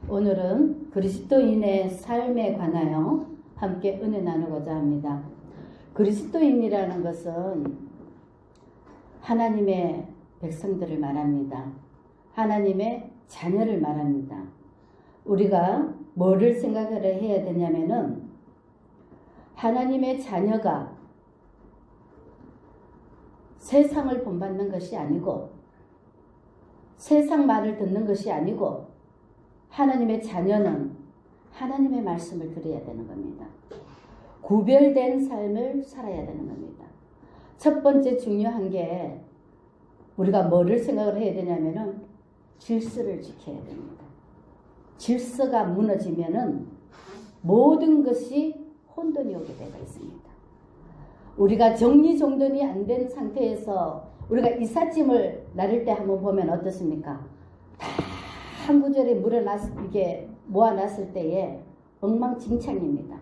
오늘은 그리스도인의 삶에 관하여 함께 은혜 나누고자 합니다. 그리스도인이라는 것은 하나님의 백성들을 말합니다. 하나님의 자녀를 말합니다. 우리가 뭐를 생각을 해야 되냐면은 하나님의 자녀가 세상을 본받는 것이 아니고 세상 말을 듣는 것이 아니고 하나님의 자녀는 하나님의 말씀을 들어야 되는 겁니다. 구별된 삶을 살아야 되는 겁니다. 첫 번째 중요한 게 우리가 뭐를 생각을 해야 되냐면은 질서를 지켜야 됩니다. 질서가 무너지면은 모든 것이 혼돈이 오게 되어 있습니다. 우리가 정리정돈이 안 된 상태에서 우리가 이삿짐을 나를 때 한번 보면 어떻습니까? 다 한 구절에 이게 모아놨을 때에 엉망진창입니다.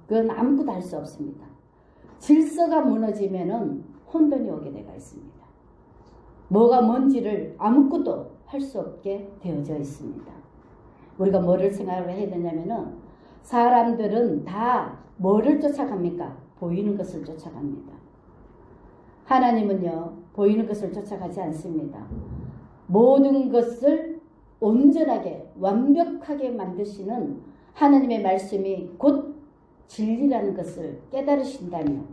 그건 아무것도 할 수 없습니다. 질서가 무너지면은 혼돈이 오게 되어 있습니다. 뭐가 뭔지를 아무것도 할 수 없게 되어져 있습니다. 우리가 뭐를 생각을 해야 되냐면은 사람들은 다 뭐를 쫓아갑니까? 보이는 것을 쫓아갑니다. 하나님은요, 보이는 것을 쫓아가지 않습니다. 모든 것을 온전하게 완벽하게 만드시는 하나님의 말씀이 곧 진리라는 것을 깨달으신다면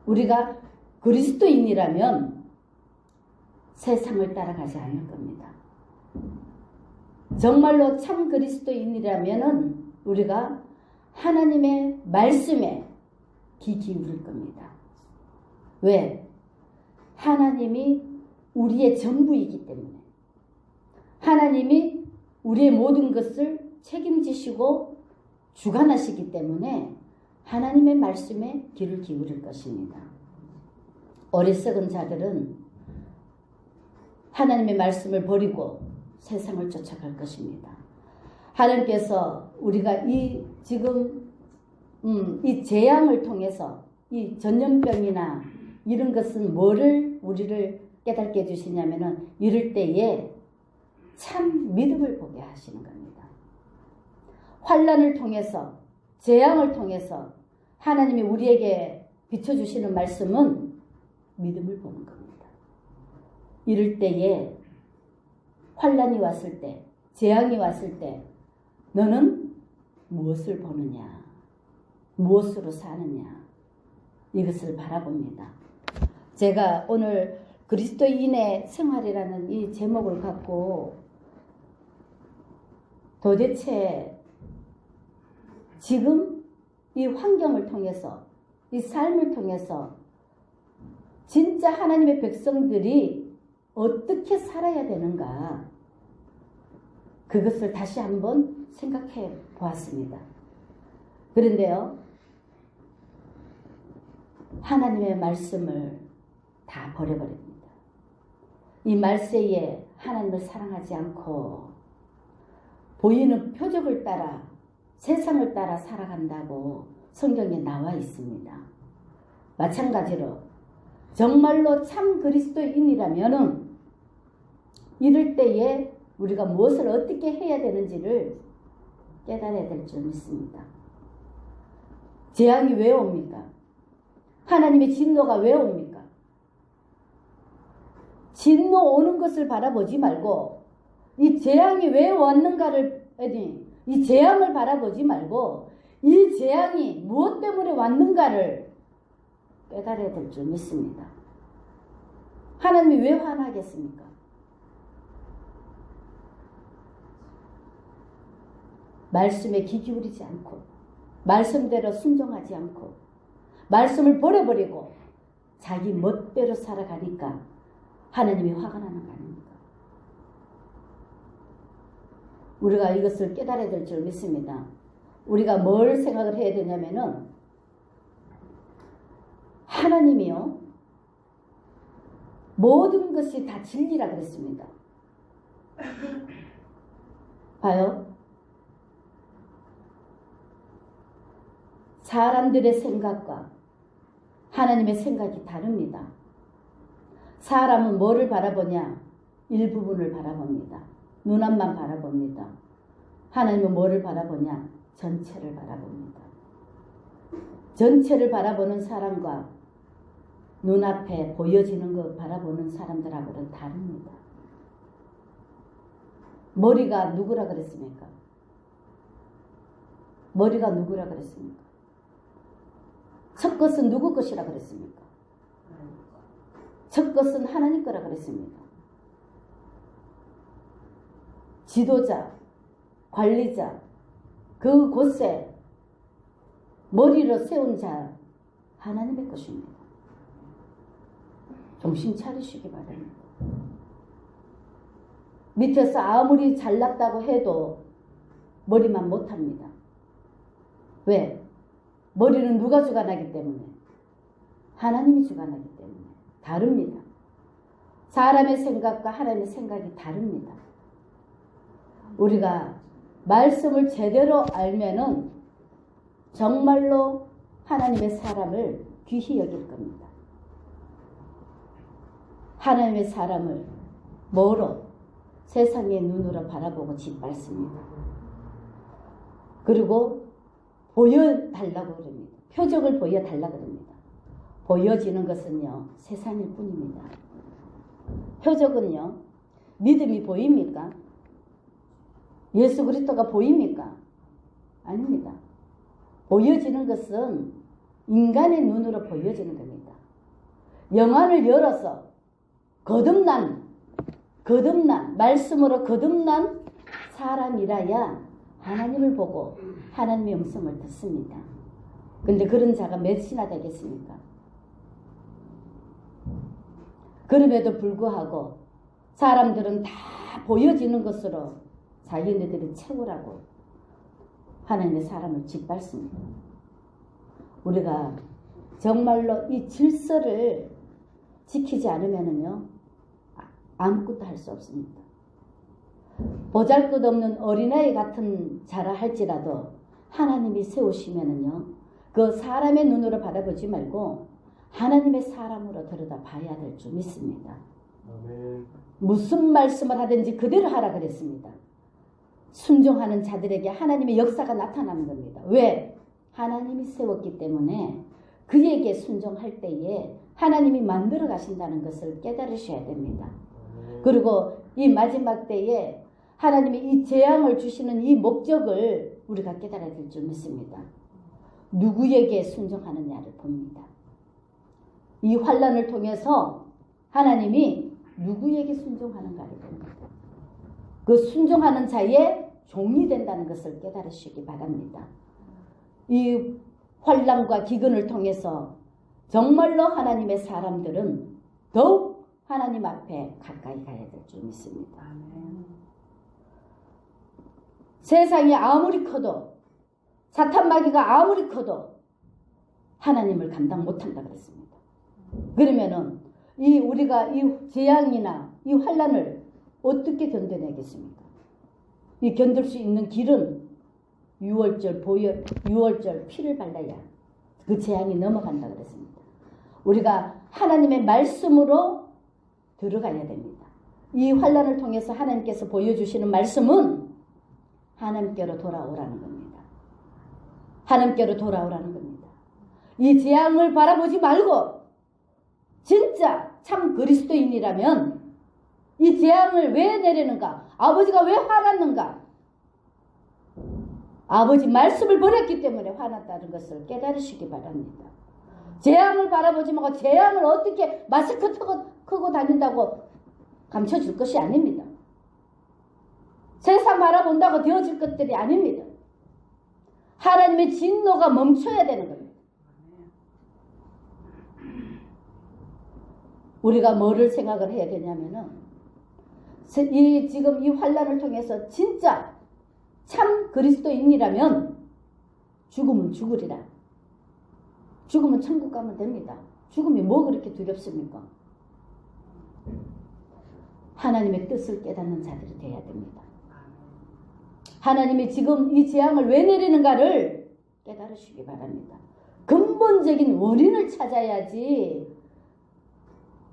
우리가 그리스도인이라면 세상을 따라가지 않을 겁니다. 정말로 참 그리스도인이라면 우리가 하나님의 말씀에 귀 기울일 겁니다. 왜? 하나님이 우리의 전부이기 때문에. 하나님이 우리의 모든 것을 책임지시고 주관하시기 때문에 하나님의 말씀에 귀를 기울일 것입니다. 어리석은 자들은 하나님의 말씀을 버리고 세상을 쫓아갈 것입니다. 하나님께서 우리가 지금 이 재앙을 통해서 이 전염병이나 이런 것은 뭐를 우리를 깨닫게 해주시냐면은 이럴 때에 참 믿음을 보게 하시는 겁니다. 환난을 통해서 재앙을 통해서 하나님이 우리에게 비춰주시는 말씀은 믿음을 보는 겁니다. 이럴 때에 환난이 왔을 때 재앙이 왔을 때 너는 무엇을 보느냐 무엇으로 사느냐 이것을 바라봅니다. 제가 오늘 그리스도인의 생활이라는 이 제목을 갖고 도대체 지금 이 환경을 통해서 이 삶을 통해서 진짜 하나님의 백성들이 어떻게 살아야 되는가 그것을 다시 한번 생각해 보았습니다. 그런데요, 하나님의 말씀을 다 버려버립니다. 이 말세에 하나님을 사랑하지 않고 보이는 표적을 따라 세상을 따라 살아간다고 성경에 나와 있습니다. 마찬가지로 정말로 참 그리스도인이라면은 이럴 때에 우리가 무엇을 어떻게 해야 되는지를 깨달아야 될 줄 믿습니다. 재앙이 왜 옵니까? 하나님의 진노가 왜 옵니까? 진노 오는 것을 바라보지 말고 이 재앙이 왜 왔는가를 이 재앙을 바라보지 말고 이 재앙이 무엇 때문에 왔는가를 깨달아야 될 줄 믿습니다. 하나님이 왜 화나겠습니까? 말씀에 귀 기울이지 않고 말씀대로 순종하지 않고 말씀을 버려버리고 자기 멋대로 살아가니까 하나님이 화가 나는 거 아닙니까? 우리가 이것을 깨달아야 될 줄 믿습니다. 우리가 뭘 생각을 해야 되냐면은 하나님이요 모든 것이 다 진리라 그랬습니다. 봐요. 사람들의 생각과 하나님의 생각이 다릅니다. 사람은 뭐를 바라보냐? 일부분을 바라봅니다. 눈앞만 바라봅니다. 하나님은 뭐를 바라보냐? 전체를 바라봅니다. 전체를 바라보는 사람과 눈앞에 보여지는 것 바라보는 사람들하고는 다릅니다. 머리가 누구라 그랬습니까? 머리가 누구라 그랬습니까? 첫 것은 누구 것이라 그랬습니까? 첫 것은 하나님 거라 그랬습니다. 지도자, 관리자, 그곳에 머리로 세운 자 하나님의 것입니다. 정신 차리시기 바랍니다. 밑에서 아무리 잘났다고 해도 머리만 못합니다. 왜? 머리는 누가 주관하기 때문에? 하나님이 주관하기 때문에. 다릅니다. 사람의 생각과 하나님의 생각이 다릅니다. 우리가 말씀을 제대로 알면은 정말로 하나님의 사람을 귀히 여길 겁니다. 하나님의 사람을 뭐로? 세상의 눈으로 바라보고 짓밟습니다. 그리고 보여달라고 그럽니다. 표적을 보여달라고 그럽니다. 보여지는 것은요, 세상일 뿐입니다. 표적은요, 믿음이 보입니까? 예수 그리스도가 보입니까? 아닙니다. 보여지는 것은 인간의 눈으로 보여지는 겁니다. 영안을 열어서 거듭난 말씀으로 거듭난 사람이라야 하나님을 보고 하나님의 음성을 듣습니다. 근데 그런 자가 몇이나 되겠습니까? 그럼에도 불구하고 사람들은 다 보여지는 것으로 자기네들이 채우라고 하나님의 사람을 짓밟습니다. 우리가 정말로 이 질서를 지키지 않으면요 아무것도 할 수 없습니다. 보잘것없는 어린아이 같은 자라 할지라도 하나님이 세우시면은요 그 사람의 눈으로 바라보지 말고 하나님의 사람으로 들여다 봐야 될 줄 믿습니다. 아멘. 무슨 말씀을 하든지 그대로 하라 그랬습니다. 순종하는 자들에게 하나님의 역사가 나타나는 겁니다. 왜? 하나님이 세웠기 때문에 그에게 순종할 때에 하나님이 만들어 가신다는 것을 깨달으셔야 됩니다. 그리고 이 마지막 때에 하나님이 이 재앙을 주시는 이 목적을 우리가 깨달아야 될 줄 믿습니다. 누구에게 순종하느냐를 봅니다. 이 환난을 통해서 하나님이 누구에게 순종하는가를 봅니다. 그 순종하는 자의 종이 된다는 것을 깨달으시기 바랍니다. 이 환난과 기근을 통해서 정말로 하나님의 사람들은 더욱 하나님 앞에 가까이 가야 될 줄 믿습니다. 세상이 아무리 커도 사탄 마귀가 아무리 커도 하나님을 감당 못한다 그랬습니다. 그러면은 우리가 이 재앙이나 이 환난을 어떻게 견뎌내겠습니까? 이 견딜 수 있는 길은 6월절 피를 발라야 그 재앙이 넘어간다 그랬습니다. 우리가 하나님의 말씀으로 들어가야 됩니다. 이 환난을 통해서 하나님께서 보여주시는 말씀은 하나님께로 돌아오라는 겁니다. 하나님께로 돌아오라는 겁니다. 이 재앙을 바라보지 말고 진짜 참 그리스도인이라면 이 재앙을 왜 내리는가? 아버지가 왜 화났는가? 아버지 말씀을 버렸기 때문에 화났다는 것을 깨달으시기 바랍니다. 재앙을 바라보지 말고 재앙을 어떻게 마스크 크고 다닌다고 감춰줄 것이 아닙니다. 세상 바라본다고 되어질 것들이 아닙니다. 하나님의 진노가 멈춰야 되는 겁니다. 우리가 뭐를 생각을 해야 되냐면은 지금 이 환난을 통해서 진짜 참 그리스도인이라면 죽으면 죽으리라. 죽으면 천국 가면 됩니다. 죽음이 뭐 그렇게 두렵습니까? 하나님의 뜻을 깨닫는 자들이 되어야 됩니다. 하나님이 지금 이 재앙을 왜 내리는가를 깨달으시기 바랍니다. 근본적인 원인을 찾아야지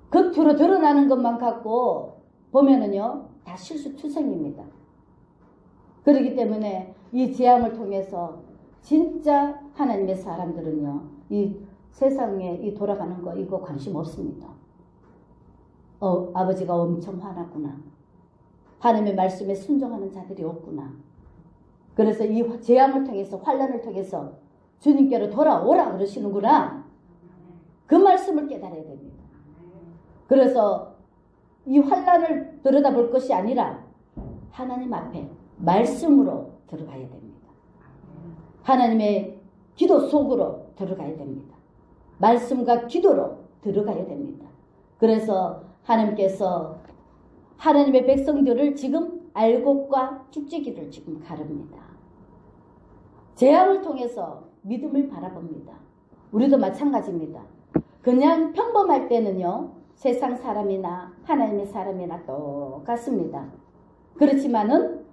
겉으로 드러나는 것만 갖고 보면은요 다 실수투성입니다. 그렇기 때문에 이 재앙을 통해서 진짜 하나님의 사람들은요, 이 세상에 이 돌아가는 거 이거 관심 없습니다. 아버지가 엄청 화났구나. 하나님의 말씀에 순종하는 자들이 없구나. 그래서 이 재앙을 통해서, 환난을 통해서 주님께로 돌아오라 그러시는구나. 그 말씀을 깨달아야 됩니다. 그래서 이 환난을 들여다볼 것이 아니라 하나님 앞에 말씀으로 들어가야 됩니다. 하나님의 기도 속으로 들어가야 됩니다. 말씀과 기도로 들어가야 됩니다. 그래서 하나님께서 하나님의 백성들을 지금 알곡과 쭉지기를 지금 가릅니다. 재앙을 통해서 믿음을 바라봅니다. 우리도 마찬가지입니다. 그냥 평범할 때는요, 세상 사람이나 하나님의 사람이나 똑같습니다. 그렇지만은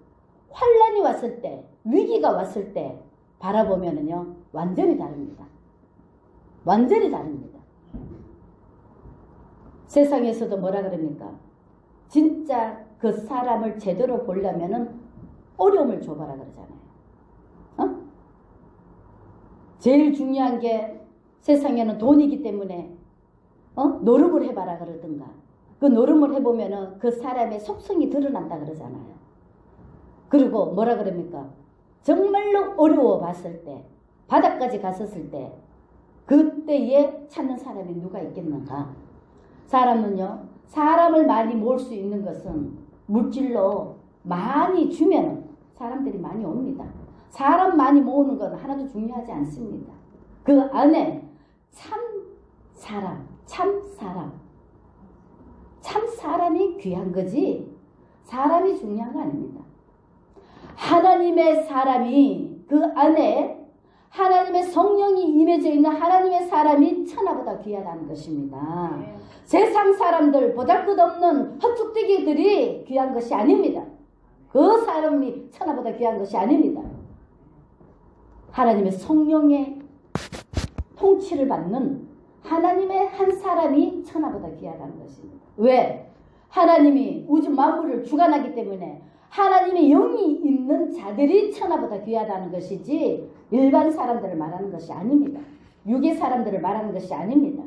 환난이 왔을 때, 위기가 왔을 때 바라보면은요, 완전히 다릅니다. 완전히 다릅니다. 세상에서도 뭐라 그럽니까? 진짜 그 사람을 제대로 보려면은 어려움을 줘봐라 그러잖아요. 제일 중요한 게 세상에는 돈이기 때문에 노름을 해봐라 그러든가, 그 노름을 해보면은 그 사람의 속성이 드러난다 그러잖아요. 그리고 뭐라 그럽니까? 정말로 어려워 봤을 때, 바닥까지 갔었을 때, 그때에 찾는 사람이 누가 있겠는가? 사람은요, 사람을 많이 모을 수 있는 것은 물질로 많이 주면 사람들이 많이 옵니다. 사람 많이 모으는 건 하나도 중요하지 않습니다. 그 안에 참 사람이 귀한 거지 사람이 중요한 거 아닙니다. 하나님의 사람이, 그 안에 하나님의 성령이 임해져 있는 하나님의 사람이 천하보다 귀하다는 것입니다. 세상 사람들, 보잘것없는 헛죽대기들이 귀한 것이 아닙니다. 그 사람이 천하보다 귀한 것이 아닙니다. 하나님의 성령의 통치를 받는 하나님의 한 사람이 천하보다 귀하다는 것입니다. 왜? 하나님이 우주 만물을 주관하기 때문에 하나님의 영이 있는 자들이 천하보다 귀하다는 것이지 일반 사람들을 말하는 것이 아닙니다. 육의 사람들을 말하는 것이 아닙니다.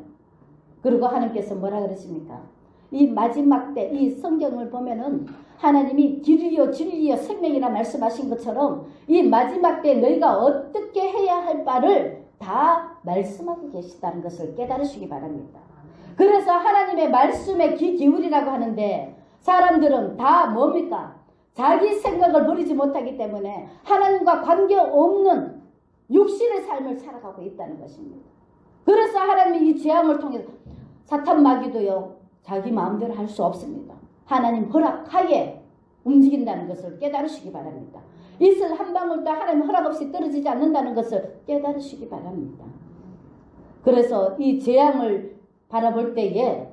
그리고 하나님께서 뭐라 그러십니까? 이 마지막 때 이 성경을 보면은 하나님이 길이요 진리요 생명이라 말씀하신 것처럼 이 마지막 때 너희가 어떻게 해야 할 바를 다 말씀하고 계시다는 것을 깨달으시기 바랍니다. 그래서 하나님의 말씀에 귀 기울이라고 하는데 사람들은 다 뭡니까? 자기 생각을 버리지 못하기 때문에 하나님과 관계없는 육신의 삶을 살아가고 있다는 것입니다. 그래서 하나님이 이 재앙을 통해서 사탄 마귀도요, 자기 마음대로 할 수 없습니다. 하나님 허락하에 움직인다는 것을 깨달으시기 바랍니다. 이슬 한 방울도 하나님 허락 없이 떨어지지 않는다는 것을 깨달으시기 바랍니다. 그래서 이 재앙을 바라볼 때에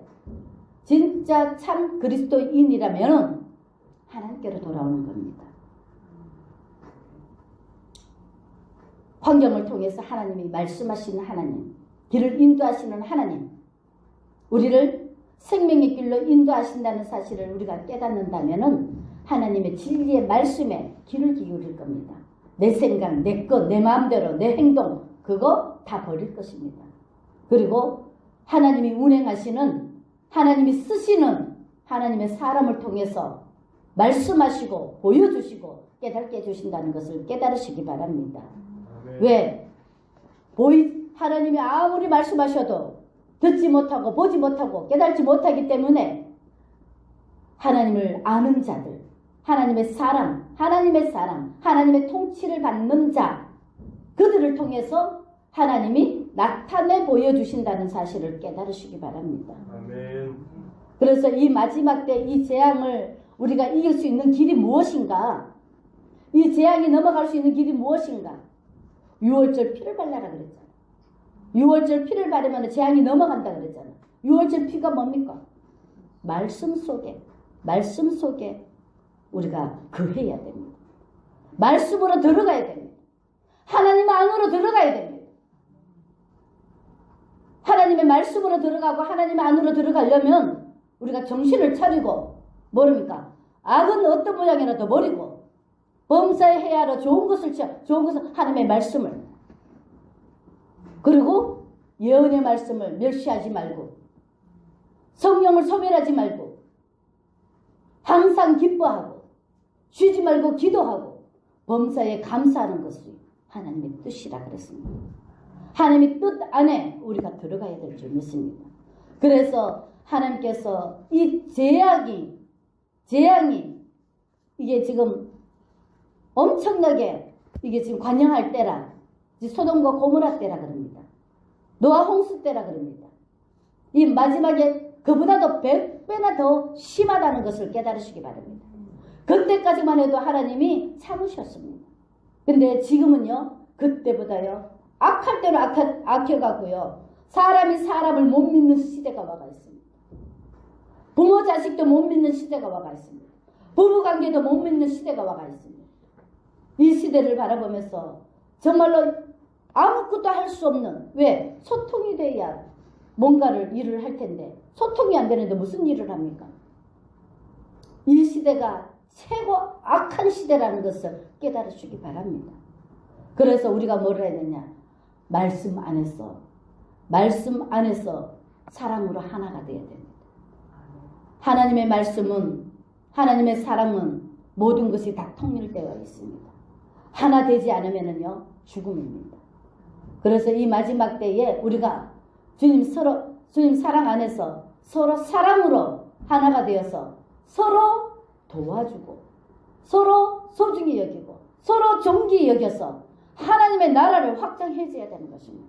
진짜 참 그리스도인이라면 하나님께로 돌아오는 겁니다. 환경을 통해서 하나님이 말씀하시는 하나님, 길을 인도하시는 하나님, 우리를 생명의 길로 인도하신다는 사실을 우리가 깨닫는다면 하나님의 진리의 말씀에 귀를 기울일 겁니다. 내 생각, 내 것, 내 마음대로, 내 행동, 그거 다 버릴 것입니다. 그리고 하나님이 운행하시는, 하나님이 쓰시는 하나님의 사람을 통해서 말씀하시고 보여주시고 깨닫게 해주신다는 것을 깨달으시기 바랍니다. 왜? 하나님이 아무리 말씀하셔도 듣지 못하고 보지 못하고 깨달지 못하기 때문에 하나님을 아는 자들, 하나님의 사람, 하나님의 통치를 받는 자, 그들을 통해서 하나님이 나타내 보여주신다는 사실을 깨달으시기 바랍니다. 아멘. 그래서 이 마지막 때 이 재앙을 우리가 이길 수 있는 길이 무엇인가? 이 재앙이 넘어갈 수 있는 길이 무엇인가? 유월절 피를 발라라 그랬잖아. 유월절 피를 바르면 재앙이 넘어간다 그랬잖아. 유월절 피가 뭡니까? 말씀 속에 우리가 거해야 됩니다. 말씀으로 들어가야 됩니다. 하나님 안으로 들어가야 됩니다. 하나님의 말씀으로 들어가고 하나님 안으로 들어가려면 우리가 정신을 차리고 모릅니까? 악은 어떤 모양이라도 버리고 범사에 하러 좋은 것을 좋은 것은 하나님의 말씀을, 그리고 예언의 말씀을 멸시하지 말고 성령을 소멸하지 말고 항상 기뻐하고 쉬지 말고 기도하고 범사에 감사하는 것이 하나님의 뜻이라 그랬습니다. 하나님의 뜻 안에 우리가 들어가야 될 줄 믿습니다. 그래서 하나님께서 이 재앙이 이게 지금 엄청나게 이게 지금 관영할 때라, 소돔과 고모라 때라 그럽니다. 노아 홍수 때라 그럽니다. 이 마지막에 그보다도 100배나 더 심하다는 것을 깨달으시기 바랍니다. 그때까지만 해도 하나님이 참으셨습니다. 근데 지금은요, 그때보다요 악할 대로 악해가고요, 사람이 사람을 못 믿는 시대가 와가 있습니다. 부모 자식도 못 믿는 시대가 와가 있습니다. 부부관계도 못 믿는 시대가 와가 있습니다. 이 시대를 바라보면서 정말로 아무것도 할 수 없는, 왜? 소통이 돼야 뭔가를 일을 할 텐데 소통이 안 되는데 무슨 일을 합니까? 이 시대가 최고 악한 시대라는 것을 깨달으시기 바랍니다. 그래서 우리가 뭘 해야 되냐? 말씀 안에서 사랑으로 하나가 되어야 됩니다. 하나님의 말씀은, 하나님의 사랑은 모든 것이 다 통일되어 있습니다. 하나 되지 않으면요 죽음입니다. 그래서 이 마지막 때에 우리가 주님 사랑 안에서 서로 사랑으로 하나가 되어서 서로 도와주고 서로 소중히 여기고 서로 존귀히 여겨서 하나님의 나라를 확장해줘야 되는 것입니다.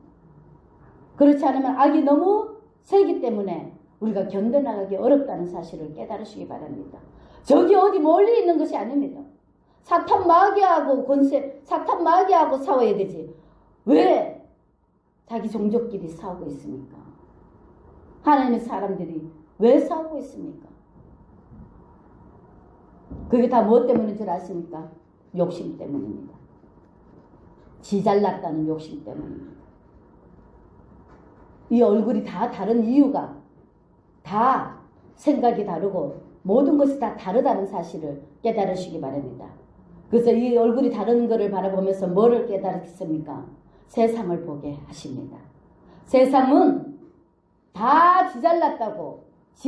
그렇지 않으면 악이 너무 세기 때문에 우리가 견뎌나가기 어렵다는 사실을 깨달으시기 바랍니다. 저기 어디 멀리 있는 것이 아닙니다. 사탄 마귀하고 사탄 마귀하고 싸워야 되지. 왜 자기 종족끼리 싸우고 있습니까? 하나님의 사람들이 왜 싸우고 있습니까? 그게 다 무엇 때문인 줄 아십니까? 욕심 때문입니다. 지 잘났다는 욕심 때문입니다. 이 얼굴이 다 다른 이유가 다 생각이 다르고 모든 것이 다 다르다는 사실을 깨달으시기 바랍니다. 그래서 이 얼굴이 다른 것을 바라보면서 뭐를 깨달았습니까? 세상을 보게 하십니다. 세상은 다 지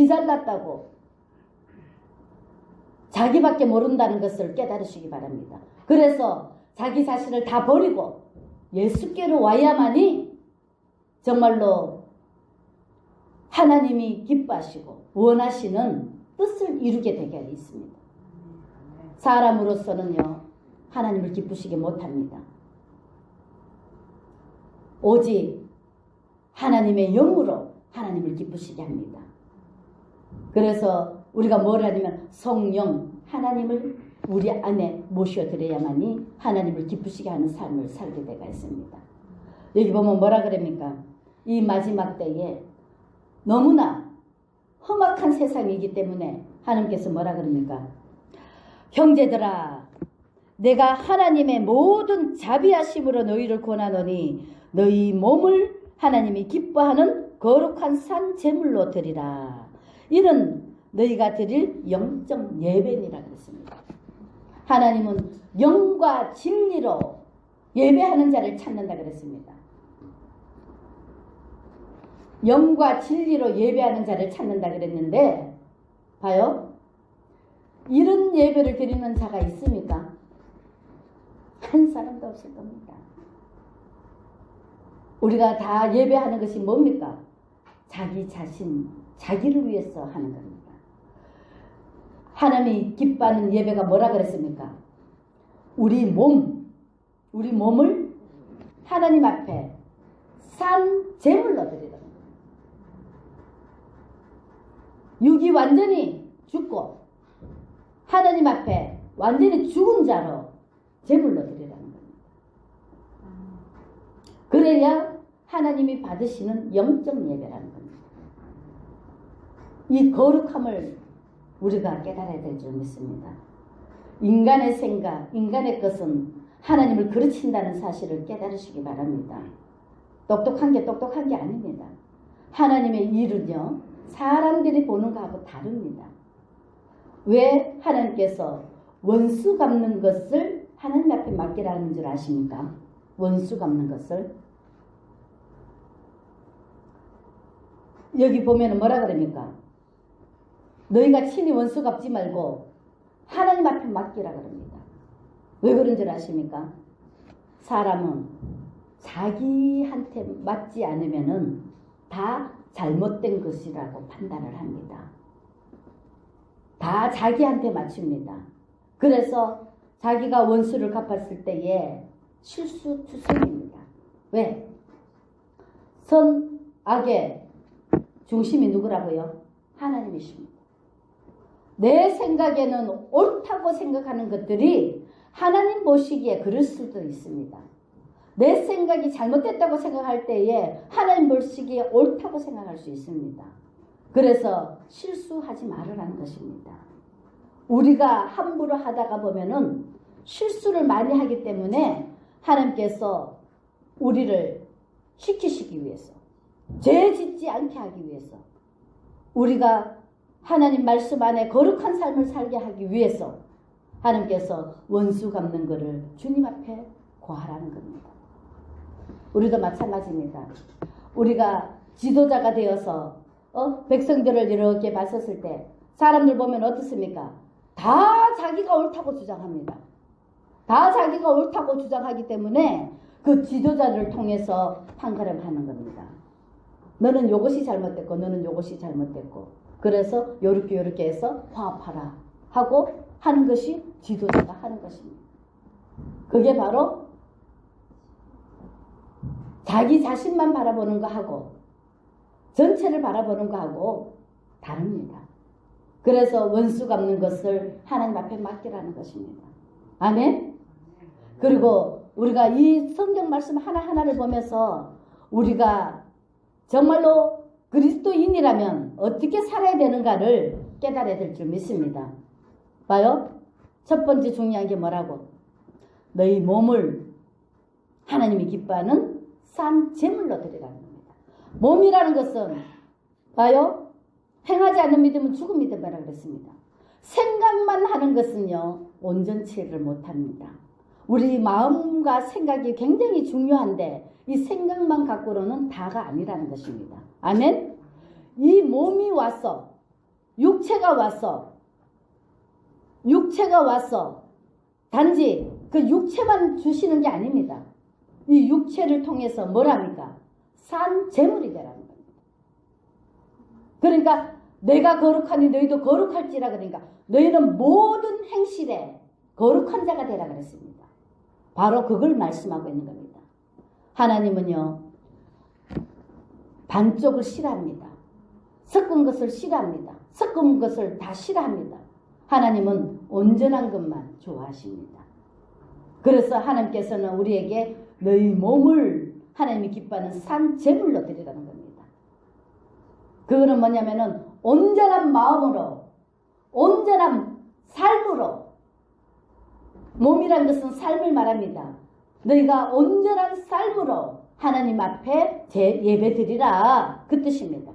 잘났다고 자기밖에 모른다는 것을 깨달으시기 바랍니다. 그래서 자기 자신을 다 버리고 예수께로 와야만이 정말로 하나님이 기뻐하시고 원하시는 뜻을 이루게 되게 있습니다. 사람으로서는요 하나님을 기쁘시게 못합니다. 오직 하나님의 영으로 하나님을 기쁘시게 합니다. 그래서 우리가 뭘 하냐면 성령 하나님을 우리 안에 모셔드려야만이 하나님을 기쁘시게 하는 삶을 살게 되가 있습니다. 여기 보면 뭐라 그럽니까? 이 마지막 때에 너무나 험악한 세상이기 때문에 하나님께서 뭐라 그럽니까? 형제들아, 내가 하나님의 모든 자비하심으로 너희를 권하노니 너희 몸을 하나님이 기뻐하는 거룩한 산 제물로 드리라. 이는 너희가 드릴 영적 예배니라 그랬습니다. 하나님은 영과 진리로 예배하는 자를 찾는다 그랬습니다. 영과 진리로 예배하는 자를 찾는다 그랬는데 봐요. 이런 예배를 드리는 자가 있습니까? 한 사람도 없을 겁니다. 우리가 다 예배하는 것이 뭡니까? 자기 자신, 자기를 위해서 하는 겁니다. 하나님이 기뻐하는 예배가 뭐라 그랬습니까? 우리 몸을 하나님 앞에 산 제물로 드리라. 육이 완전히 죽고 하나님 앞에 완전히 죽은 자로 제물로 드리라는 겁니다. 그래야 하나님이 받으시는 영적 예배라는 겁니다. 이 거룩함을 우리가 깨달아야 될 줄 믿습니다. 인간의 생각, 인간의 것은 하나님을 그르친다는 사실을 깨달으시기 바랍니다. 똑똑한 게 아닙니다. 하나님의 일은요 사람들이 보는 것하고 다릅니다. 왜 하나님께서 원수 갚는 것을 하나님 앞에 맡기라는 줄 아십니까? 원수 갚는 것을. 여기 보면 뭐라 그럽니까? 너희가 친히 원수 갚지 말고 하나님 앞에 맡기라 그럽니다. 왜 그런 줄 아십니까? 사람은 자기한테 맞지 않으면은 다 잘못된 것이라고 판단을 합니다. 다 자기한테 맞춥니다. 그래서 자기가 원수를 갚았을 때에 실수투성입니다. 왜? 선악의 중심이 누구라고요? 하나님이십니다. 내 생각에는 옳다고 생각하는 것들이 하나님 보시기에 그럴 수도 있습니다. 내 생각이 잘못됐다고 생각할 때에 하나님 보시기에 옳다고 생각할 수 있습니다. 그래서 실수하지 말으라는 것입니다. 우리가 함부로 하다가 보면은 실수를 많이 하기 때문에 하나님께서 우리를 시키시기 위해서, 죄 짓지 않게 하기 위해서, 우리가 하나님 말씀 안에 거룩한 삶을 살게 하기 위해서 하나님께서 원수 갚는 것을 주님 앞에 고하라는 겁니다. 우리도 마찬가지입니다. 우리가 지도자가 되어서 백성들을 이렇게 봤었을 때 사람들 보면 어떻습니까? 다 자기가 옳다고 주장합니다. 다 자기가 옳다고 주장하기 때문에 그 지도자를 통해서 판가름하는 겁니다. 너는 요것이 잘못됐고 너는 요것이 잘못됐고 그래서 요렇게 해서 화합하라 하고 하는 것이 지도자가 하는 것입니다. 그게 바로 자기 자신만 바라보는 거하고 전체를 바라보는 거하고 다릅니다. 그래서 원수 갚는 것을 하나님 앞에 맡기라는 것입니다. 아멘? 그리고 우리가 이 성경 말씀 하나하나를 보면서 우리가 정말로 그리스도인이라면 어떻게 살아야 되는가를 깨달아야 될 줄 믿습니다. 봐요. 첫 번째 중요한 게 뭐라고? 너희 몸을 하나님이 기뻐하는 산 제물로 드리라는 겁니다. 몸이라는 것은 봐요. 행하지 않는 믿음은 죽은 믿음이라고 그랬습니다. 생각만 하는 것은요. 온전치를 못합니다. 우리 마음과 생각이 굉장히 중요한데 이 생각만 갖고는 다가 아니라는 것입니다. 아멘? 이 몸이 와서 육체가 와서 단지 그 육체만 주시는 게 아닙니다. 이 육체를 통해서 뭐랍니까? 산 제물이 되라는 겁니다. 그러니까 내가 거룩하니 너희도 거룩할지라 그러니까 너희는 모든 행실에 거룩한 자가 되라 그랬습니다. 바로 그걸 말씀하고 있는 겁니다. 하나님은요. 반쪽을 싫어합니다. 섞은 것을 싫어합니다. 섞은 것을 다 싫어합니다. 하나님은 온전한 것만 좋아하십니다. 그래서 하나님께서는 우리에게 너희 몸을 하나님이 기뻐하는 산 제물로 드리라는 겁니다. 그거는 뭐냐면은 온전한 마음으로, 온전한 삶으로, 몸이란 것은 삶을 말합니다. 너희가 온전한 삶으로 하나님 앞에 예배 드리라 그 뜻입니다.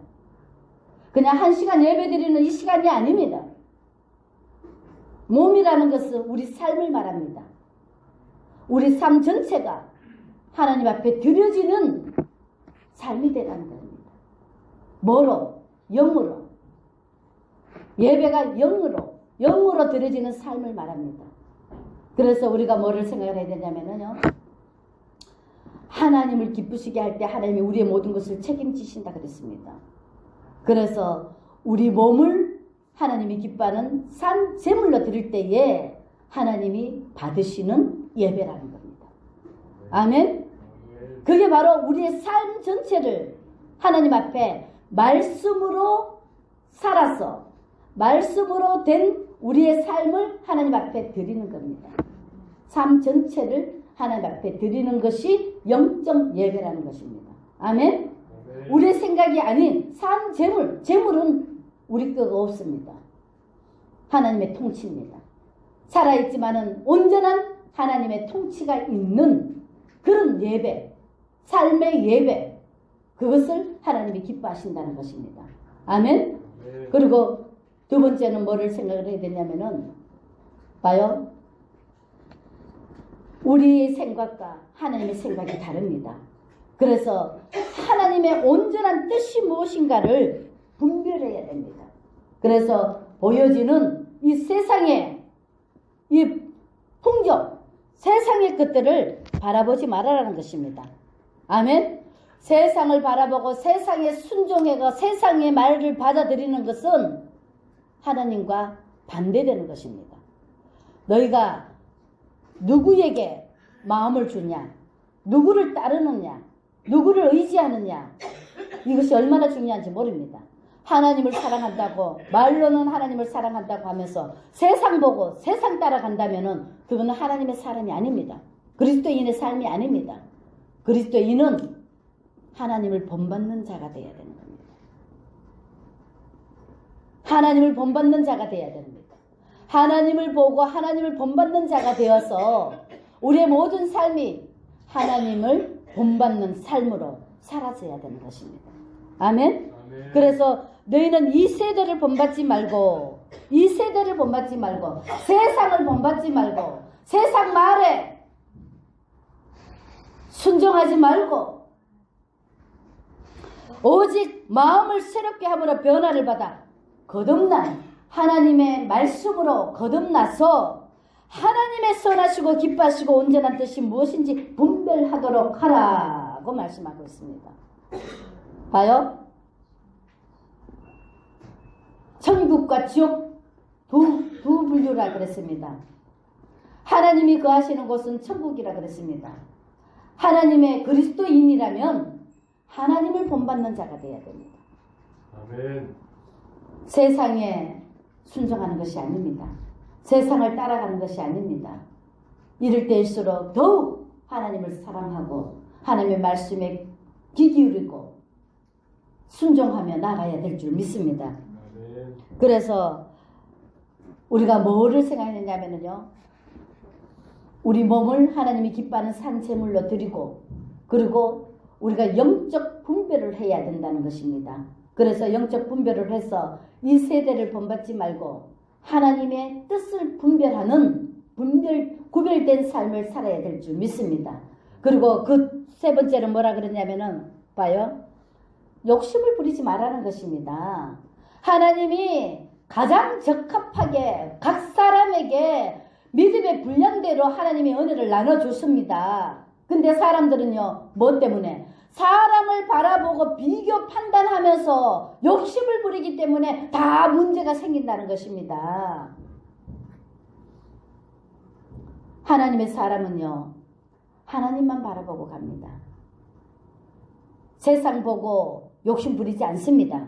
그냥 1시간 예배 드리는 이 시간이 아닙니다. 몸이라는 것은 우리 삶을 말합니다. 우리 삶 전체가 하나님 앞에 드려지는 삶이 되라는 겁니다. 뭐로? 영으로. 예배가 영으로 드려지는 삶을 말합니다. 그래서 우리가 뭐를 생각을 해야 되냐면요. 하나님을 기쁘시게 할 때 하나님이 우리의 모든 것을 책임지신다 그랬습니다. 그래서 우리 몸을 하나님이 기뻐하는 산 제물로 드릴 때에 하나님이 받으시는 예배라는 겁니다. 아멘? 그게 바로 우리의 삶 전체를 하나님 앞에 말씀으로 살아서 말씀으로 된 우리의 삶을 하나님 앞에 드리는 겁니다. 삶 전체를 하나님 앞에 드리는 것이 영적 예배라는 것입니다. 아멘? 우리의 생각이 아닌 산 제물, 제물은 우리 거가 없습니다. 하나님의 통치입니다. 살아있지만은 온전한 하나님의 통치가 있는 그런 예배, 삶의 예배, 그것을 하나님이 기뻐하신다는 것입니다. 아멘? 그리고 두 번째는 뭐를 생각을 해야 되냐면은 봐요. 우리 생각과 하나님의 생각이 다릅니다. 그래서 하나님의 온전한 뜻이 무엇인가를 분별해야 됩니다. 그래서 보여지는 이 세상의 이 풍경, 세상의 것들을 바라보지 말아라는 것입니다. 아멘. 세상을 바라보고 세상에 순종해가 세상의 말을 받아들이는 것은 하나님과 반대되는 것입니다. 너희가 누구에게 마음을 주냐, 누구를 따르느냐, 누구를 의지하느냐, 이것이 얼마나 중요한지 모릅니다. 하나님을 사랑한다고, 말로는 하나님을 사랑한다고 하면서 세상 보고 세상 따라간다면은 그거는 하나님의 사람이 아닙니다. 그리스도인의 삶이 아닙니다. 그리스도인은 하나님을 본받는 자가 되어야 되는 겁니다. 하나님을 본받는 자가 되어야 됩니다. 하나님을 보고 하나님을 본받는 자가 되어서 우리의 모든 삶이 하나님을 본받는 삶으로 사라져야 되는 것입니다. 아멘? 아멘. 그래서 너희는 이 세대를 본받지 말고, 이 세대를 본받지 말고, 세상을 본받지 말고, 세상 말에 순종하지 말고, 오직 마음을 새롭게 함으로 변화를 받아 거듭난 하나님의 말씀으로 거듭나서 하나님의 선하시고 기뻐하시고 온전한 뜻이 무엇인지 분별하도록 하라고 말씀하고 있습니다. 봐요. 천국과 지옥 두 분류라 그랬습니다. 하나님이 거하시는 곳은 천국이라 그랬습니다. 하나님의 그리스도인이라면 하나님을 본받는 자가 되어야 됩니다. 아멘. 세상에 순종하는 것이 아닙니다. 세상을 따라가는 것이 아닙니다. 이럴 때일수록 더욱 하나님을 사랑하고 하나님의 말씀에 귀 기울이고 순종하며 나가야 될 줄 믿습니다. 아멘. 그래서 우리가 뭐를 생각했냐면요, 우리 몸을 하나님이 기뻐하는 산 제물로 드리고, 그리고 우리가 영적 분별을 해야 된다는 것입니다. 그래서 영적 분별을 해서 이 세대를 본받지 말고 하나님의 뜻을 분별하는 구별된 삶을 살아야 될 줄 믿습니다. 그리고 그 세 번째는 뭐라 그러냐면은 봐요. 욕심을 부리지 말라는 것입니다. 하나님이 가장 적합하게 각 사람에게 믿음의 분량대로 하나님의 은혜를 나눠줬습니다. 근데 사람들은요, 뭐 때문에? 사람을 바라보고 비교 판단하면서 욕심을 부리기 때문에 다 문제가 생긴다는 것입니다. 하나님의 사람은요, 하나님만 바라보고 갑니다. 세상 보고 욕심 부리지 않습니다.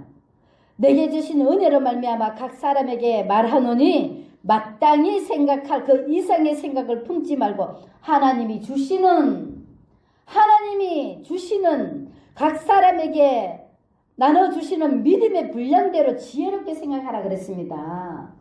내게 주신 은혜로 말미암아 각 사람에게 말하노니 마땅히 생각할 그 이상의 생각을 품지 말고 하나님이 주시는 각 사람에게 나눠주시는 믿음의 분량대로 지혜롭게 생각하라 그랬습니다.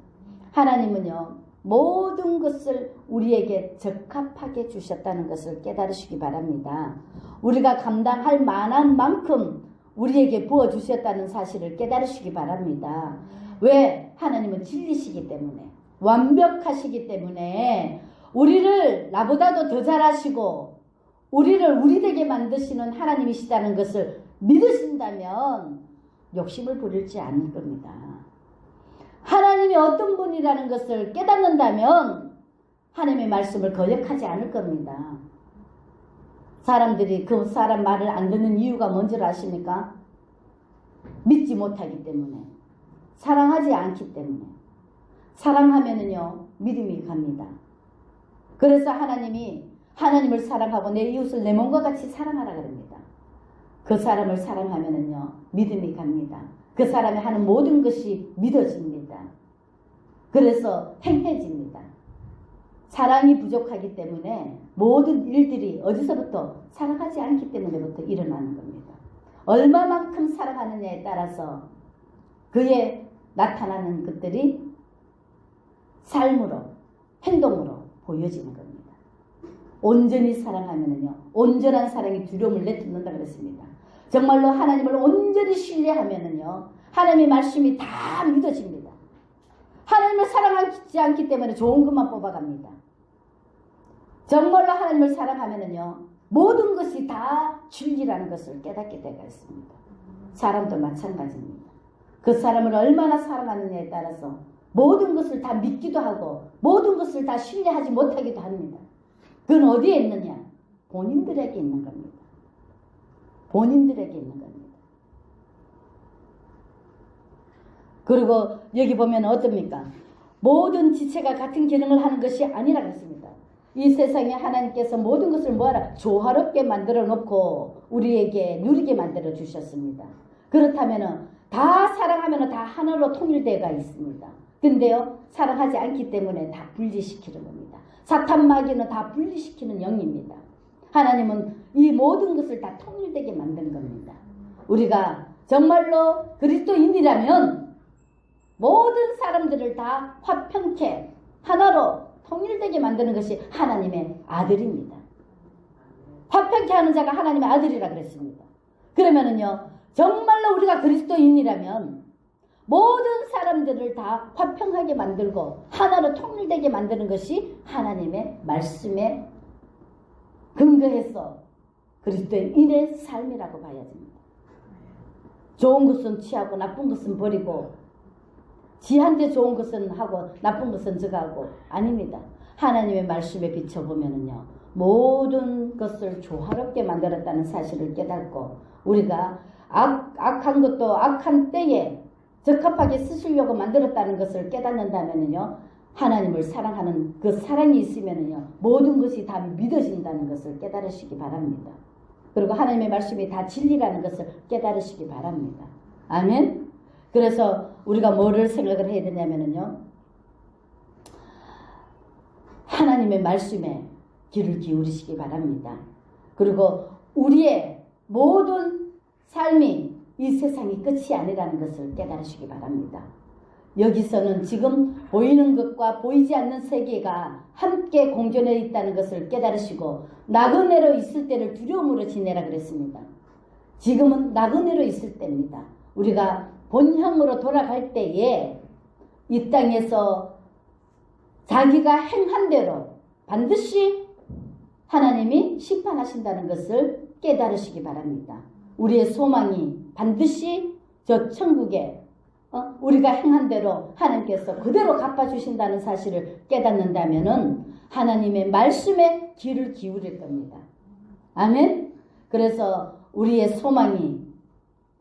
하나님은요, 모든 것을 우리에게 적합하게 주셨다는 것을 깨달으시기 바랍니다. 우리가 감당할 만한 만큼 우리에게 부어주셨다는 사실을 깨달으시기 바랍니다. 왜? 하나님은 진리시기 때문에, 완벽하시기 때문에 우리를 나보다도 더 잘하시고 우리를 우리되게 만드시는 하나님이시다는 것을 믿으신다면 욕심을 부릴지 않을 겁니다. 하나님이 어떤 분이라는 것을 깨닫는다면 하나님의 말씀을 거역하지 않을 겁니다. 사람들이 그 사람 말을 안 듣는 이유가 뭔지 아십니까? 믿지 못하기 때문에, 사랑하지 않기 때문에. 사랑하면은요, 믿음이 갑니다. 그래서 하나님을 사랑하고 내 이웃을 내 몸과 같이 사랑하라 그럽니다. 그 사람을 사랑하면은요, 믿음이 갑니다. 그 사람이 하는 모든 것이 믿어집니다. 그래서 행해집니다. 사랑이 부족하기 때문에 모든 일들이 어디서부터? 사랑하지 않기 때문에부터 일어나는 겁니다. 얼마만큼 사랑하느냐에 따라서 그의 나타나는 것들이 삶으로, 행동으로 보여지는 겁니다. 온전히 사랑하면은요, 온전한 사랑이 두려움을 내쫓는다 그랬습니다. 정말로 하나님을 온전히 신뢰하면은요, 하나님의 말씀이 다 믿어집니다. 하나님을 사랑하지 않기 때문에 좋은 것만 뽑아갑니다. 정말로 하나님을 사랑하면은요, 모든 것이 다 진리라는 것을 깨닫게 되어 있습니다. 사람도 마찬가지입니다. 그 사람을 얼마나 사랑하느냐에 따라서 모든 것을 다 믿기도 하고 모든 것을 다 신뢰하지 못하기도 합니다. 그건 어디에 있느냐? 본인들에게 있는 겁니다. 본인들에게 있는 겁니다. 그리고 여기 보면 어떻습니까? 모든 지체가 같은 기능을 하는 것이 아니라 그랬습니다. 이 세상에 하나님께서 모든 것을 뭐하라? 조화롭게 만들어 놓고 우리에게 누리게 만들어 주셨습니다. 그렇다면 다 사랑하면 다 하나로 통일되어 있습니다. 근데요, 사랑하지 않기 때문에 다 분리시키는 겁니다. 사탄 마귀는 다 분리시키는 영입니다. 하나님은 이 모든 것을 다 통일되게 만든 겁니다. 우리가 정말로 그리스도인이라면 모든 사람들을 다 화평케 하나로 통일되게 만드는 것이 하나님의 아들입니다. 화평케 하는 자가 하나님의 아들이라 그랬습니다. 그러면은요, 정말로 우리가 그리스도인이라면 모든 사람들을 다 화평하게 만들고 하나로 통일되게 만드는 것이 하나님의 말씀에 근거해서 그리스도인의 삶이라고 봐야 됩니다. 좋은 것은 취하고 나쁜 것은 버리고 지한테 좋은 것은 하고 나쁜 것은 저가하고 아닙니다. 하나님의 말씀에 비춰보면은요, 모든 것을 조화롭게 만들었다는 사실을 깨닫고 우리가 악한 것도 악한 때에 적합하게 쓰시려고 만들었다는 것을 깨닫는다면요, 하나님을 사랑하는 그 사랑이 있으면요, 모든 것이 다 믿어진다는 것을 깨달으시기 바랍니다. 그리고 하나님의 말씀이 다 진리라는 것을 깨달으시기 바랍니다. 아멘. 그래서 우리가 뭐를 생각을 해야 되냐면요, 하나님의 말씀에 귀를 기울이시기 바랍니다. 그리고 우리의 모든 삶이 이 세상이 끝이 아니라는 것을 깨달으시기 바랍니다. 여기서는 지금 보이는 것과 보이지 않는 세계가 함께 공존해 있다는 것을 깨달으시고 나그네로 있을 때를 두려움으로 지내라 그랬습니다. 지금은 나그네로 있을 때입니다. 우리가 본향으로 돌아갈 때에 이 땅에서 자기가 행한 대로 반드시 하나님이 심판하신다는 것을 깨달으시기 바랍니다. 우리의 소망이 반드시 저 천국에 우리가 행한 대로 하나님께서 그대로 갚아주신다는 사실을 깨닫는다면은 하나님의 말씀에 귀를 기울일 겁니다. 아멘. 그래서 우리의 소망이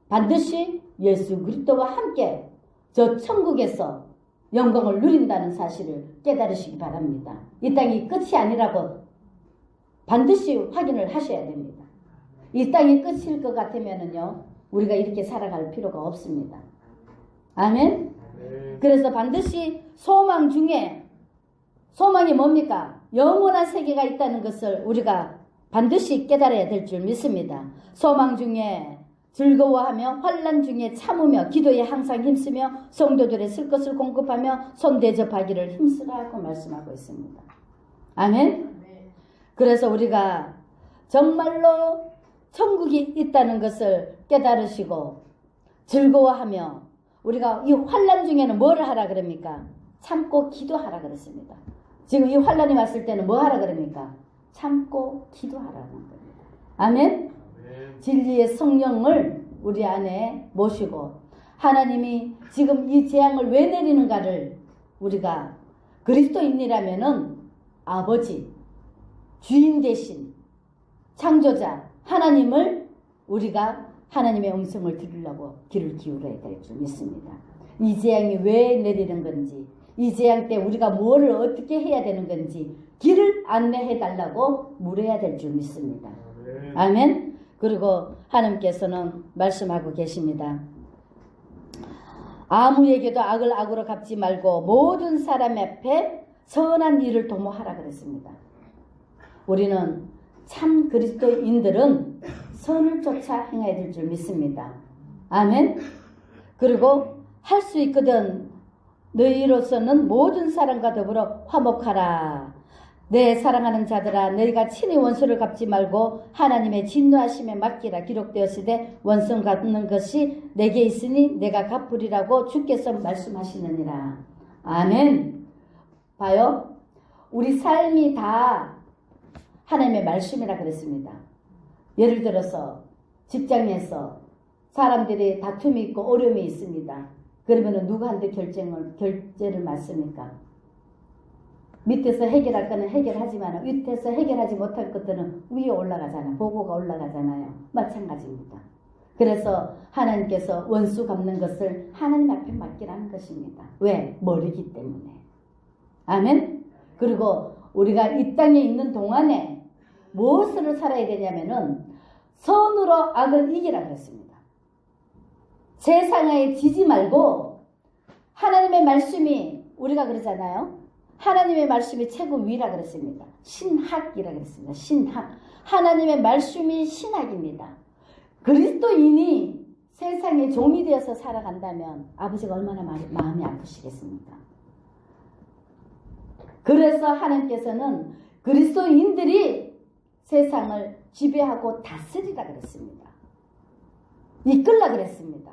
반드시 예수 그리스도와 함께 저 천국에서 영광을 누린다는 사실을 깨달으시기 바랍니다. 이 땅이 끝이 아니라고 반드시 확인을 하셔야 됩니다. 이 땅이 끝일 것 같으면은요, 우리가 이렇게 살아갈 필요가 없습니다. 아멘. 그래서 반드시 소망 중에 소망이 뭡니까? 영원한 세계가 있다는 것을 우리가 반드시 깨달아야 될 줄 믿습니다. 소망 중에 즐거워하며 환난 중에 참으며 기도에 항상 힘쓰며 성도들의 쓸 것을 공급하며 손 대접하기를 힘쓰라고 말씀하고 있습니다. 아멘. 그래서 우리가 정말로 천국이 있다는 것을 깨달으시고 즐거워하며 우리가 이 환난 중에는 뭐를 하라 그럽니까? 참고 기도하라 그랬습니다. 지금 이 환난이 왔을 때는 뭐 하라 그럽니까? 참고 기도하라는 겁니다. 아멘. 진리의 성령을 우리 안에 모시고 하나님이 지금 이 재앙을 왜 내리는가를 우리가 그리스도인이라면은 아버지, 주인 대신 창조자 하나님을 우리가 하나님의 음성을 들으려고 귀를 기울여야 될 줄 믿습니다. 이 재앙이 왜 내리는 건지, 이 재앙 때 우리가 뭐를 어떻게 해야 되는 건지 길을 안내해 달라고 물어야 될 줄 믿습니다. 아멘. 그리고 하나님께서는 말씀하고 계십니다. 아무에게도 악을 악으로 갚지 말고 모든 사람 앞에 선한 일을 도모하라 그랬습니다. 우리는 참 그리스도인들은 선을 쫓아 행해야 될 줄 믿습니다. 아멘. 그리고 할 수 있거든 너희로서는 모든 사람과 더불어 화목하라. 내 사랑하는 자들아, 너희가 친히 원수를 갚지 말고 하나님의 진노하심에 맡기라. 기록되었으되 원수 갚는 것이 내게 있으니 내가 갚으리라고 주께서 말씀하시느니라. 아멘. 봐요. 우리 삶이 다 하나님의 말씀이라 그랬습니다. 예를 들어서 직장에서 사람들이 다툼이 있고 어려움이 있습니다. 그러면 누구한테 결제를 맡습니까? 밑에서 해결할 거는 해결하지만 밑에서 해결하지 못할 것들은 위에 올라가잖아요. 보고가 올라가잖아요. 마찬가지입니다. 그래서 하나님께서 원수 갚는 것을 하나님 앞에 맡기라는 것입니다. 왜? 머리기 때문에. 아멘? 그리고 우리가 이 땅에 있는 동안에 무엇으로 살아야 되냐면은 선으로 악을 이기라 그랬습니다. 세상에 지지 말고 하나님의 말씀이 우리가 그러잖아요. 하나님의 말씀이 최고 위라 그랬습니다. 신학이라 그랬습니다. 신학. 하나님의 말씀이 신학입니다. 그리스도인이 세상에 종이 되어서 살아간다면 아버지가 얼마나 마음이 아프시겠습니까? 그래서 하나님께서는 그리스도인들이 세상을 지배하고 다스리라 그랬습니다. 이끌라 그랬습니다.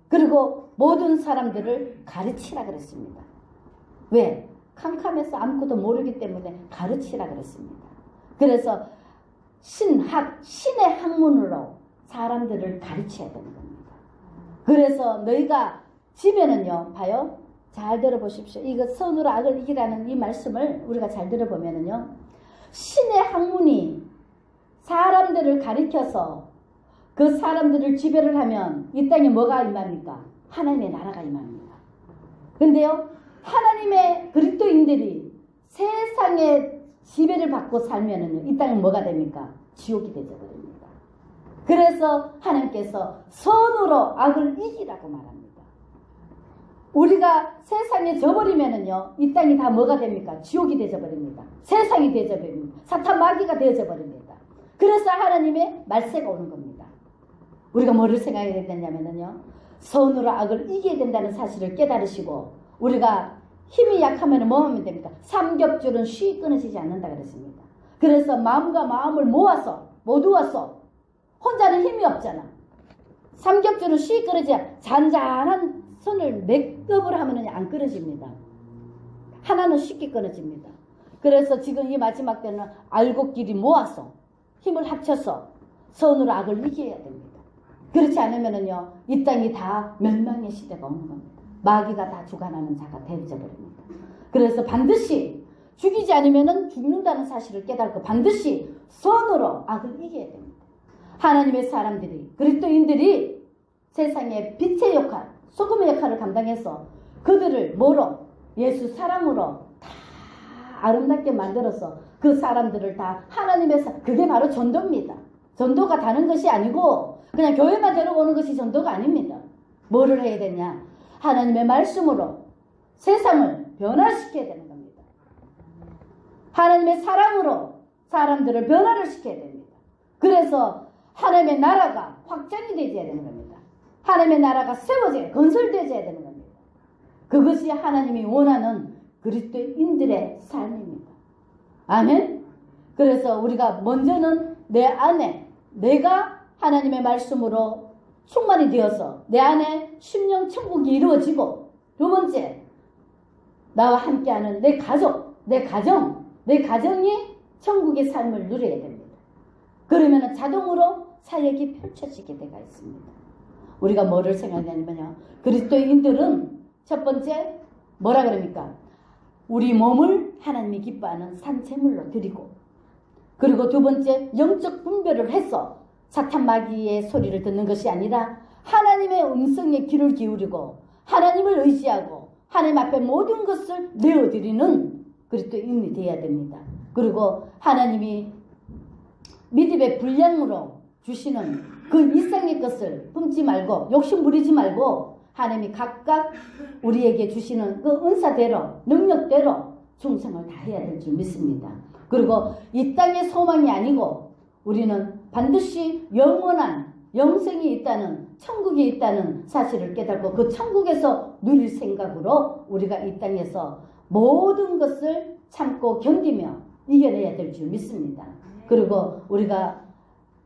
그리고 모든 사람들을 가르치라 그랬습니다. 왜? 캄캄해서 아무것도 모르기 때문에 가르치라 그랬습니다. 그래서 신학, 신의 학문으로 사람들을 가르쳐야 되는 겁니다. 그래서 너희가 집에는요, 봐요. 잘 들어보십시오. 이거 선으로 악을 이기라는 이 말씀을 우리가 잘 들어보면은요, 신의 학문이 사람들을 가르쳐서 그 사람들을 지배를 하면 이 땅에 뭐가 임합니까? 하나님의 나라가 임합니다. 근데요, 하나님의 그리스도인들이 세상의 지배를 받고 살면은요, 이 땅은 뭐가 됩니까? 지옥이 되어버립니다. 그래서 하나님께서 선으로 악을 이기라고 말합니다. 우리가 세상에 져버리면은요, 이 땅이 다 뭐가 됩니까? 지옥이 되어버립니다. 세상이 되어버립니다. 사탄 마귀가 되어버립니다. 그래서 하나님의 말세가 오는 겁니다. 우리가 뭐를 생각해야 되냐면요, 선으로 악을 이겨야 된다는 사실을 깨달으시고, 우리가 힘이 약하면 뭐 하면 됩니까? 삼겹줄은 쉬이 끊어지지 않는다 그랬습니다. 그래서 마음과 마음을 모두어서 혼자는 힘이 없잖아. 삼겹줄은 쉬이 끊어지지 잔잔한 선을 맥급을 하면 안 끊어집니다. 하나는 쉽게 끊어집니다. 그래서 지금 이 마지막 때는 알곡끼리 모아서 힘을 합쳐서 선으로 악을 이겨야 됩니다. 그렇지 않으면은요, 이 땅이 다 멸망의 시대가 오는 겁니다. 마귀가 다 주관하는 자가 되어버립니다. 그래서 반드시 죽이지 않으면은 죽는다는 사실을 깨닫고 반드시 선으로 악을 이겨야 됩니다. 하나님의 사람들이, 그리스도인들이 세상의 빛의 역할, 소금의 역할을 감당해서 그들을 뭐로? 예수 사랑으로 다 아름답게 만들어서 그 사람들을 다 하나님의 그게 바로 전도입니다. 전도가 다른 것이 아니고 그냥 교회만 데려오는 것이 전도가 아닙니다. 뭐를 해야 되냐? 하나님의 말씀으로 세상을 변화시켜야 되는 겁니다. 하나님의 사랑으로 사람들을 변화를 시켜야 됩니다. 그래서 하나님의 나라가 확장이 되어야 되는 겁니다. 하나님의 나라가 건설되어야 되는 겁니다. 그것이 하나님이 원하는 그리스도인들의 삶입니다. 아멘. 그래서 우리가 먼저는 내 안에 내가 하나님의 말씀으로 충만이 되어서 내 안에 심령 천국이 이루어지고, 두 번째, 나와 함께하는 내 가족, 내 가정이 천국의 삶을 누려야 됩니다. 그러면 자동으로 사역이 펼쳐지게 되어 있습니다. 우리가 뭐를 생각하냐면요, 그리스도인들은 첫 번째 뭐라 그럽니까? 우리 몸을 하나님이 기뻐하는 산채물로 드리고, 그리고 두 번째 영적 분별을 해서 사탄 마귀의 소리를 듣는 것이 아니라 하나님의 음성에 귀를 기울이고 하나님을 의지하고 하나님 앞에 모든 것을 내어드리는 그리스도인이 되어야 됩니다. 그리고 하나님이 믿음의 분량으로 주시는 그 이상의 것을 품지 말고 욕심 부리지 말고 하나님이 각각 우리에게 주시는 그 은사대로 능력대로 충성을 다해야 될 줄 믿습니다. 그리고 이 땅의 소망이 아니고 우리는 반드시 영원한 영생이 있다는, 천국이 있다는 사실을 깨닫고 그 천국에서 누릴 생각으로 우리가 이 땅에서 모든 것을 참고 견디며 이겨내야 될 줄 믿습니다. 그리고 우리가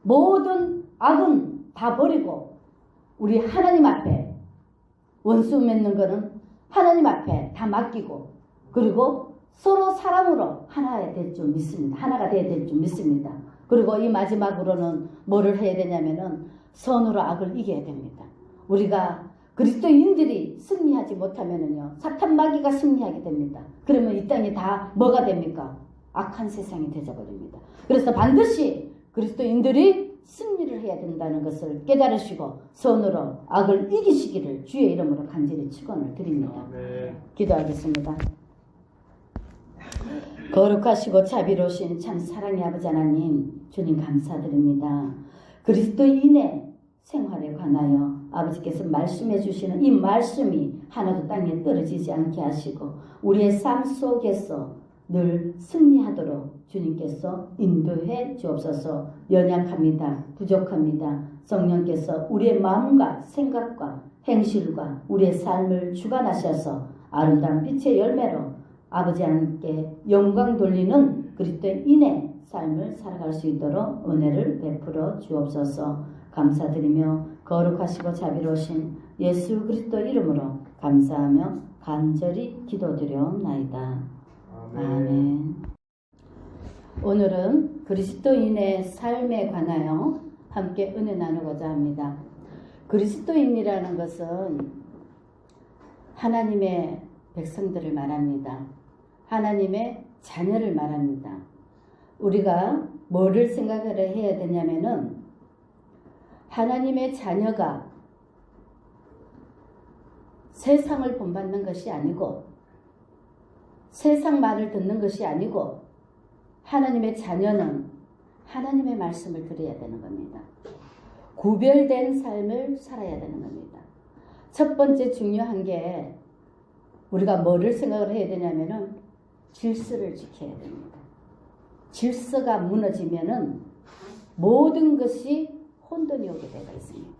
모든 악은 다 버리고 우리 하나님 앞에 원수 맺는 거는 하나님 앞에 다 맡기고 그리고 서로 사랑으로 하나가 될 줄 믿습니다. 하나가 되어야 될 줄 믿습니다. 그리고 이 마지막으로는 뭐를 해야 되냐면은 선으로 악을 이겨야 됩니다. 우리가 그리스도인들이 승리하지 못하면은요, 사탄 마귀가 승리하게 됩니다. 그러면 이 땅이 다 뭐가 됩니까? 악한 세상이 되어버립니다. 그래서 반드시 그리스도인들이 승리를 해야 된다는 것을 깨달으시고 선으로 악을 이기시기를 주의 이름으로 간절히 축원을 드립니다. 기도하겠습니다. 거룩하시고 자비로우신 참 사랑의 아버지 하나님, 주님 감사드립니다. 그리스도인의 생활에 관하여 아버지께서 말씀해 주시는 이 말씀이 하나도 땅에 떨어지지 않게 하시고 우리의 삶 속에서 늘 승리하도록 주님께서 인도해 주옵소서. 연약합니다. 부족합니다. 성령께서 우리의 마음과 생각과 행실과 우리의 삶을 주관하셔서 아름다운 빛의 열매로 아버지 하나님께 영광 돌리는 그리스도인의 삶을 살아갈 수 있도록 은혜를 베풀어 주옵소서. 감사드리며 거룩하시고 자비로우신 예수 그리스도 이름으로 감사하며 간절히 기도드려옵나이다. 아멘. 오늘은 그리스도인의 삶에 관하여 함께 은혜 나누고자 합니다. 그리스도인이라는 것은 하나님의 백성들을 말합니다. 하나님의 자녀를 말합니다. 우리가 뭐를 생각을 해야 되냐면은 하나님의 자녀가 세상을 본받는 것이 아니고 세상 말을 듣는 것이 아니고 하나님의 자녀는 하나님의 말씀을 들어야 되는 겁니다. 구별된 삶을 살아야 되는 겁니다. 첫 번째 중요한 게 우리가 뭐를 생각을 해야 되냐면은 질서를 지켜야 됩니다. 질서가 무너지면은 모든 것이 혼돈이 오게 되어 있습니다.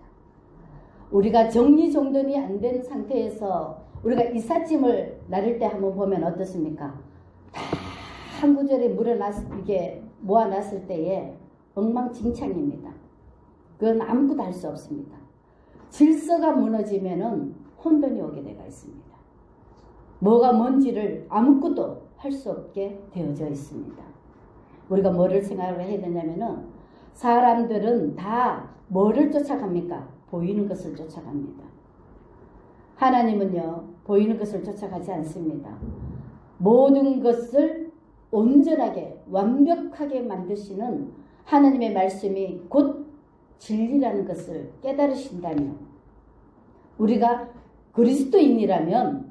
우리가 정리정돈이 안 된 상태에서 우리가 이삿짐을 나를 때 한번 보면 어떻습니까? 다 한 구절에 이게 모아놨을 때에 엉망진창입니다. 그건 아무것도 할 수 없습니다. 질서가 무너지면은 혼돈이 오게 되어 있습니다. 뭐가 뭔지를 아무것도 할 수 없게 되어져 있습니다. 우리가 뭐를 생각을 해야 되냐면은 사람들은 다 뭐를 쫓아갑니까? 보이는 것을 쫓아갑니다. 하나님은요, 보이는 것을 쫓아가지 않습니다. 모든 것을 온전하게 완벽하게 만드시는 하나님의 말씀이 곧 진리라는 것을 깨달으신다면 우리가 그리스도인이라면